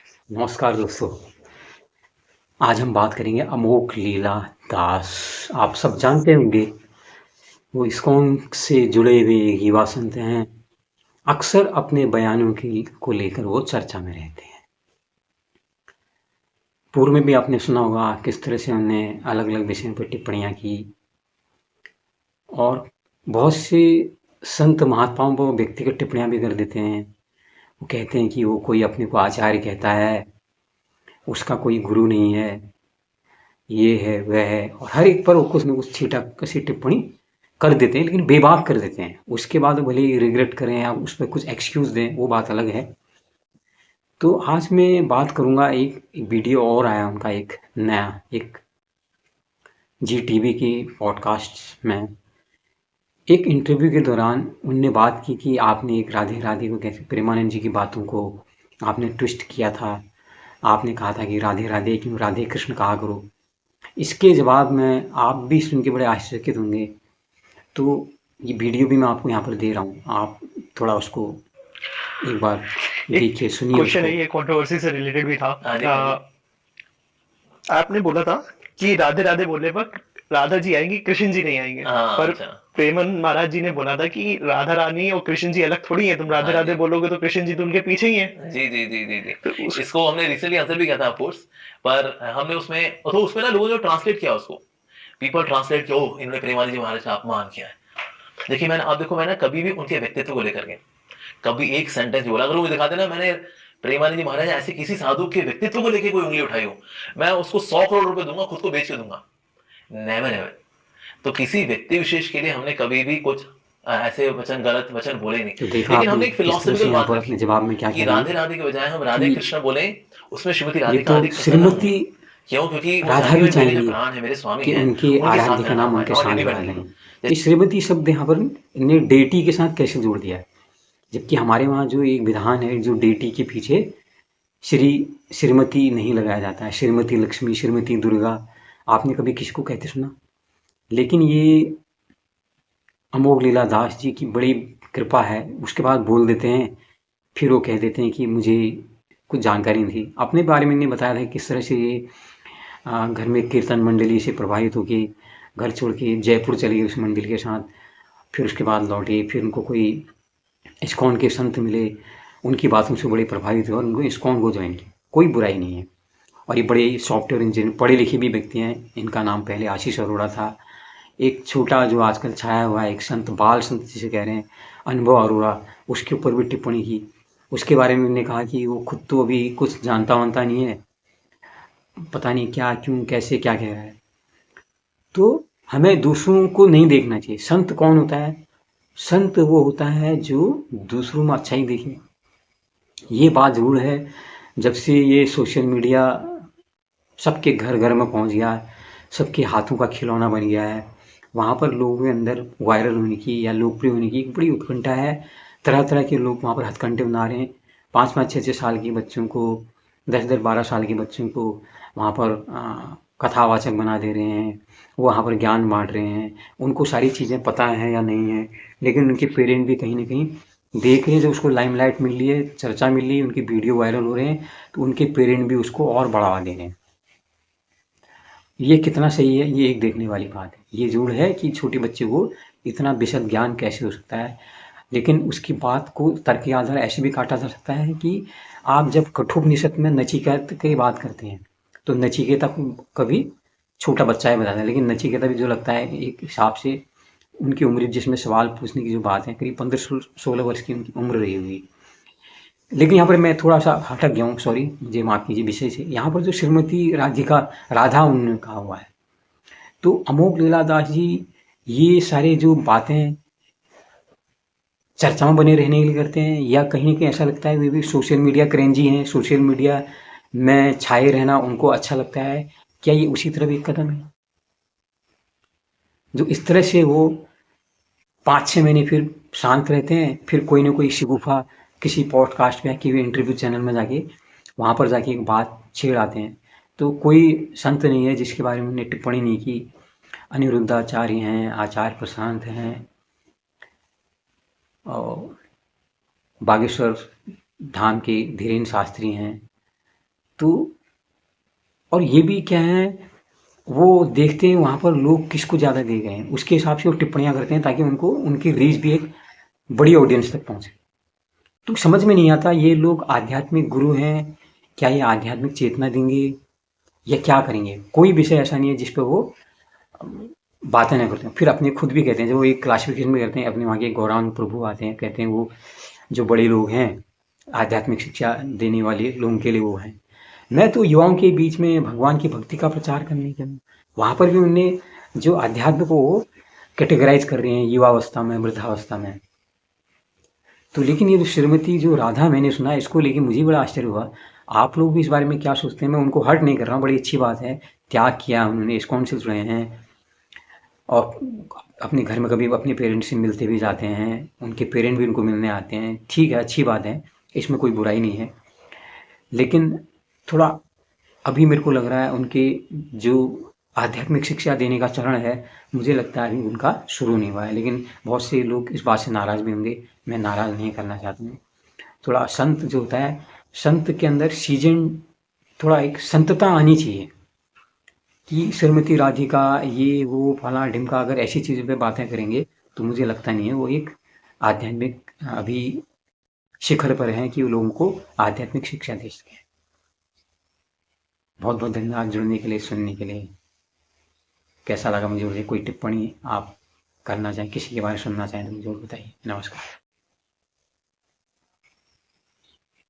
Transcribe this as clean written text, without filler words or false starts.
नमस्कार दोस्तों। आज हम बात करेंगे अमोघ लीला दास। आप सब जानते होंगे, वो इस्कॉन से जुड़े हुए युवा संत हैं। अक्सर अपने बयानों की को लेकर वो चर्चा में रहते हैं। पूर्व में भी आपने सुना होगा किस तरह से उन्होंने अलग अलग विषयों पर टिप्पणियां की, और बहुत से संत महात्माओं पर व्यक्तिगत टिप्पणियां भी कर देते हैं। वो कहते हैं कि वो कोई अपने को आचार्य कहता है, उसका कोई गुरु नहीं है, ये है वह है, और हर एक पर वो कुछ न कुछ छीटा कसी टिप्पणी कर देते हैं, लेकिन बेबाक कर देते हैं। उसके बाद भले ही रिग्रेट करें या उस पर कुछ एक्सक्यूज दें, वो बात अलग है। तो आज मैं बात करूंगा, एक वीडियो और आया उनका, एक नया, एक जी टीवी की पॉडकास्ट में एक इंटरव्यू के दौरान उनने बात की कि आपने एक राधे राधे को कैसे, प्रेमानंद जी की बातों को आपने ट्विस्ट किया था। आपने कहा था कि राधे राधे क्यों, राधे कृष्ण कहा करो। इसके जवाब में आप भी सुन के बड़े आश्चर्यचकित होंगे। तो ये वीडियो भी मैं आपको यहाँ पर दे रहा हूँ, आप थोड़ा उसको एक बार एक देखिए, सुनिए क्वेश्चन उसको। है, ये कंट्रोवर्सी से रिलेटेड भी था। हाँ जी, हाँ जी। आपने बोला था कि राधे राधे बोलने पर राधा जी आएंगी, कृष्ण जी नहीं आएंगे। हाँ, पर अच्छा। प्रेमन महाराज जी ने बोला था कि राधा रानी और कृष्ण जी अलग थोड़ी है, तुम राधे हाँ राधे जी। बोलोगे तो कृष्ण जी तो उनके पीछे ही है। जी, जी, जी, जी, जी। तो उस इसको हमने रिसेंटली आंसर भी किया था ऑफ कोर्स, पर हमने उसमें तो उसमें ना लोगों ने ट्रांसलेट किया उसको। पीपल ट्रांसलेट कि ओह! इन्होंने प्रेमानंद जी महाराज का अपमान किया है। देखिए मैंने आप देखो मैंने कभी भी उनके व्यक्तित्व को लेकर के कभी एक सेंटेंस भी बोला, अगर वो मुझे दिखा देना मैंने प्रेमानंद जी महाराज ऐसे किसी साधु के व्यक्तित्व को लेके कोई उँगली उठाई हो, मैं उसको 100 करोड़ रुपए दूँगा, खुद को बेच के दूँगा। Never ever. तो किसी व्यक्ति विशेष के लिए हमने कभी भी कुछ ऐसे वचन, गलत वचन बोले नहीं। तो देखा लेकिन आपने हमने एक किस तरह से फिलोसॉफिकल यहाँ बात पर रखी अपने जवाब में क्या कि कह रहे हैं राधे राधे के बजाय हम राधे कि कृष्ण बोले, उसमें श्रीमती ये तो राधिका अधिक प्रसन्न श्रीमती होंगी। क्यों? क्योंकि वो राधा चाहेंगे भी भाई मेरे जो चाहेंगी प्राण है, मेरे स्वामी कि हैं, उनके उनके साथ आराध्य का मेरा नाम नाम आए, उनके नॉट साथ जुड़ा इंडिपेंडेंटली। रहे। ये श्रीमती शब्द यहाँ पर इनने डेटी के साथ कैसे जोड़ दिया है, जबकि हमारे वहाँ जो एक विधान है, जो डेटी के पीछे श्री श्रीमती नहीं लगाया जाता है। श्रीमती लक्ष्मी, श्रीमती दुर्गा, आपने कभी किसी को कहते सुना? लेकिन ये अमोघ लीला दास जी की बड़ी कृपा है, उसके बाद बोल देते हैं। फिर वो कह देते हैं कि मुझे कुछ जानकारी नहीं थी। अपने बारे में इन्हें बताया था कि किस तरह से ये घर में कीर्तन मंडली से प्रभावित होके घर छोड़ के जयपुर चले गए उस मंडली के साथ। फिर उसके बाद लौटे, फिर उनको कोई इस्कॉन के संत मिले, उनकी बातों से बड़े प्रभावित हुए और उनको इस्कॉन को ज्वाइन किया। कोई बुराई नहीं है। और ये बड़े सॉफ्टवेयर इंजीनियर, पढ़े लिखे भी व्यक्ति हैं। इनका नाम पहले आशीष अरोड़ा था। एक छोटा जो आजकल छाया हुआ है, एक संत, बाल संत जिसे कह रहे हैं, अनुभव अरोड़ा, उसके ऊपर भी टिप्पणी की। उसके बारे में उन्होंने कहा कि वो खुद तो अभी कुछ जानता वानता नहीं है, पता नहीं क्या, क्यों, कैसे, क्या कह रहा है। तो हमें दूसरों को नहीं देखना चाहिए। संत कौन होता है? संत वो होता है जो दूसरों में अच्छाई देखे। ये बात जरूर है, जब से ये सोशल मीडिया सबके घर घर में पहुंच गया है, सबके हाथों का खिलौना बन गया है, वहाँ पर लोगों के अंदर वायरल होने की या लोकप्रिय होने की एक बड़ी उत्कंठा है। तरह तरह के लोग वहाँ पर हथकंडे बना रहे हैं। 5-5, 6-6 साल के बच्चों को, 10-10, 12 साल के बच्चों को वहाँ पर कथावाचक बना दे रहे हैं। वो वहाँ पर ज्ञान बांट रहे हैं। उनको सारी चीज़ें पता है या नहीं है, लेकिन उनके पेरेंट भी कहीं ना कहीं देख रहे हैं। जब उसको लाइमलाइट मिल रही है, चर्चा मिल रही है, उनके वीडियो वायरल हो रहे हैं, तो उनके पेरेंट भी उसको और बढ़ावा दे रहे हैं। ये कितना सही है, ये एक देखने वाली बात है। ये ज़रूर है कि छोटे बच्चे को इतना विशद ज्ञान कैसे हो सकता है, लेकिन उसकी बात को तर्क के आधार ऐसे भी काटा जा सकता है कि आप जब कठोपनिषद में नचिकेत की बात करते हैं, तो नचिकेता को कभी छोटा बच्चा ही बताता है, लेकिन नचिकेता भी जो लगता है एक हिसाब से उनकी उम्र, जिसमें सवाल पूछने की जो बात है, करीब 15-16 वर्ष की उनकी उम्र रही हुई। लेकिन यहाँ पर मैं थोड़ा सा हटक गया हूँ, सॉरी, मुझे माफ कीजिए विषय से। यहाँ पर जो श्रीमती राधिका, राधा उन्होंने कहा हुआ है, तो अमोघ लीलादास जी ये सारे जो बातें चर्चा में बने रहने के लिए करते हैं, या कहीं ना कहीं ऐसा लगता है वे भी सोशल मीडिया क्रेंजी हैं, सोशल मीडिया में छाए रहना उनको अच्छा लगता है? क्या ये उसी तरफ एक कदम है, जो इस तरह से वो 5-6 महीने फिर शांत रहते हैं, फिर कोई ना कोई शिगुफा किसी पॉडकास्ट में, कि इंटरव्यू चैनल में जाके वहाँ पर जाके एक बात छेड़ आते हैं? तो कोई संत नहीं है जिसके बारे में उन्होंने टिप्पणी नहीं की। अनिरुद्धाचार्य हैं, आचार्य प्रशांत हैं, और बागेश्वर धाम के धीरेन्द्र शास्त्री हैं, तो और ये भी क्या है, वो देखते हैं वहाँ पर लोग किसको ज़्यादा दे गए हैं, उसके हिसाब से वो टिप्पणियाँ करते हैं ताकि उनको उनकी रीच भी एक बड़ी ऑडियंस तक पहुँचे। तो समझ में नहीं आता ये लोग आध्यात्मिक गुरु हैं, क्या ये आध्यात्मिक चेतना देंगे या क्या करेंगे। कोई विषय ऐसा नहीं है जिस पे वो बातें नहीं करते हैं। फिर अपने खुद भी कहते हैं, जब वो एक क्लासिफिकेशन में करते हैं, अपने वहाँ के गौरांग प्रभु आते हैं, कहते हैं वो जो बड़े लोग हैं आध्यात्मिक शिक्षा देने वाले लोगों के लिए वो हैं। मैं तो युवाओं के बीच में भगवान की भक्ति का प्रचार करने के लिए, वहाँ पर भी उनने जो अध्यात्म को कैटेगराइज कर रहे हैं युवावस्था में, वृद्धावस्था में। तो लेकिन ये जो श्रीमती जो राधा मैंने सुना, इसको लेके मुझे बड़ा आश्चर्य हुआ। आप लोग भी इस बारे में क्या सोचते हैं? मैं उनको हर्ट नहीं कर रहा हूँ, बड़ी अच्छी बात है, त्याग किया उन्होंने, इस्कॉन से जुड़े हैं और अपने घर में कभी अपने पेरेंट्स से मिलते भी जाते हैं, उनके पेरेंट भी उनको मिलने आते हैं, ठीक है, अच्छी बात है, इसमें कोई बुराई नहीं है। लेकिन थोड़ा अभी मेरे को लग रहा है उनके जो आध्यात्मिक शिक्षा देने का चरण है, मुझे लगता है अभी उनका शुरू नहीं हुआ है। लेकिन बहुत से लोग इस बात से नाराज़ भी होंगे, मैं नाराज़ नहीं करना चाहता हूँ। थोड़ा संत जो होता है, संत के अंदर सीजन, थोड़ा एक संतता आनी चाहिए कि श्रीमती राधिका ये वो फला ढिमका अगर ऐसी चीज़ों पे बातें करेंगे तो मुझे लगता नहीं है वो एक आध्यात्मिक अभी शिखर पर हैं कि वो लोगों को आध्यात्मिक शिक्षा दे सकें। बहुत बहुत धन्यवाद जुड़ने के लिए, सुनने के लिए। कैसा लगा मुझे, कोई टिप्पणी आप करना चाहें, किसी के बारे में सुनना चाहें तो मुझे बताइए। नमस्कार।